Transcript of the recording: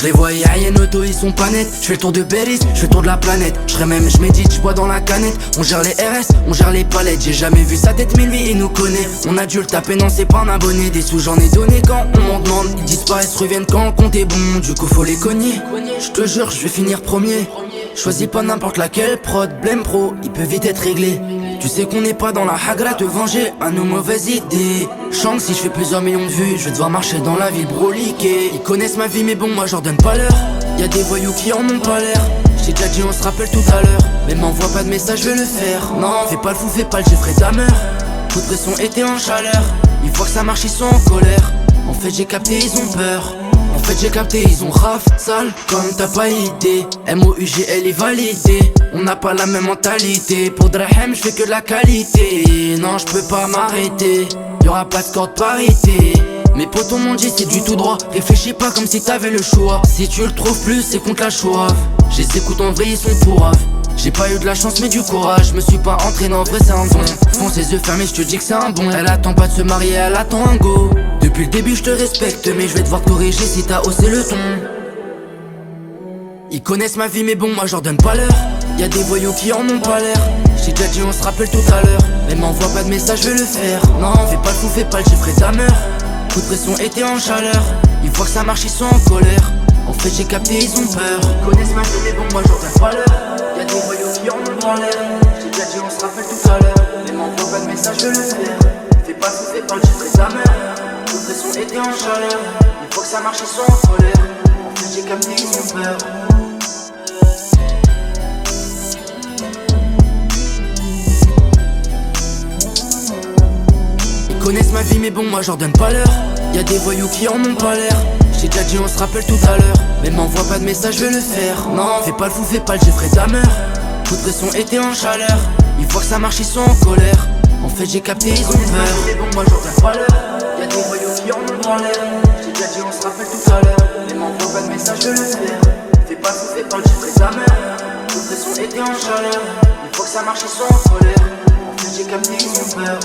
Je les vois Yann auto, ils sont pas nets. Je fais le tour de Belize, je fais le tour de la planète. Je médite, je bois dans la canette. On gère les RS, on gère les palettes. J'ai jamais vu sa tête mais lui il nous connaît. On a dû le taper, non c'est pas un abonné. Des sous j'en ai donné quand on m'en demande. Ils disparaissent, reviennent quand le compte est bon. Du coup faut les cogner. Je te jure je vais finir premier. Choisis pas n'importe laquelle prod, blême pro, il peut vite être réglé. Tu sais qu'on n'est pas dans la hagra, te venger à nos mauvaises idées. Chance si je fais plusieurs millions de vues, je vais devoir marcher dans la ville broliquée. Ils connaissent ma vie mais bon moi je leur donne pas l'heure. Y'a des voyous qui en ont pas l'air. J'ai déjà dit on se rappelle tout à l'heure. Mais m'envoie pas de message, je vais le faire. Non, fais pas le fou, fais pas le Jeffrey Dahmer. Coup de pression, été en chaleur. Ils voient que ça marche, ils sont en colère. En fait j'ai capté, ils ont peur. En fait j'ai capté, ils ont raf, sale, comme t'as pas idée. MOUGL est validé, on n'a pas la même mentalité. Pour Drahem je fais que de la qualité. Non je peux pas m'arrêter, y'aura pas de score de parité. Mes potos m'ont dit c'est du tout droit. Réfléchis pas comme si t'avais le choix. Si tu le trouves plus c'est contre la choix. Je les écoute en vrai ils sont pourraves. J'ai pas eu de la chance mais du courage. Me suis pas entraîné en vrai c'est un don. Fonce les yeux fermés je te dis que c'est un bon. Elle attend pas de se marier, elle attend un go. Depuis le début je te respecte mais je vais devoir corriger si t'as haussé le ton. Ils connaissent ma vie mais bon moi je leur donne pas l'heure. Y'a des voyous qui en ont pas l'air. J'ai déjà dit on se rappelle tout à l'heure. Mais m'envoie pas de message je vais le faire. Non fais pas le fou fais pas le Jeffrey Dahmer. Coup de pression été en chaleur. Ils voient que ça marche ils sont en colère. En fait j'ai capté ils ont peur. Ils connaissent ma vie mais bon moi je leur donne pas l'heure. Y'a des voyous qui en ont pas l'air. J'ai déjà dit on se rappelle tout à l'heure. Mais m'envoie pas de message je vais le faire. Fais pas le fou fais pas le Jeffrey Dahmer. Coup de pression été en chaleur. Ils voient que ça marche ils sont en colère. En fait j'ai capté ils ont peur. Ils connaissent ma vie mais bon moi je leur donne pas l'heure. Y'a des voyous qui en ont pas l'air. J'ai déjà dit on se rappelle tout à l'heure. Mais m'envoie pas de message je vais le faire. Non fais pas le fou fais pas le Jeffrey Dahmer. Coup de pression été en chaleur. Ils voient que ça marche ils sont en colère. En fait j'ai capté ils ont peur. Mais bon moi je leur donne pas l'heure. Y'a des voyous qui en ont pas l'air. J'ai déjà dit on se rappelle tout à l'heure. Mais m'envoie pas de message je vais le faire. Fais pas le fou fais pas le Jeffrey Dahmer. Coup de pression été en chaleur. Ils voient que ça marche ils sont en colère. En fait j'ai capté ils ont peur.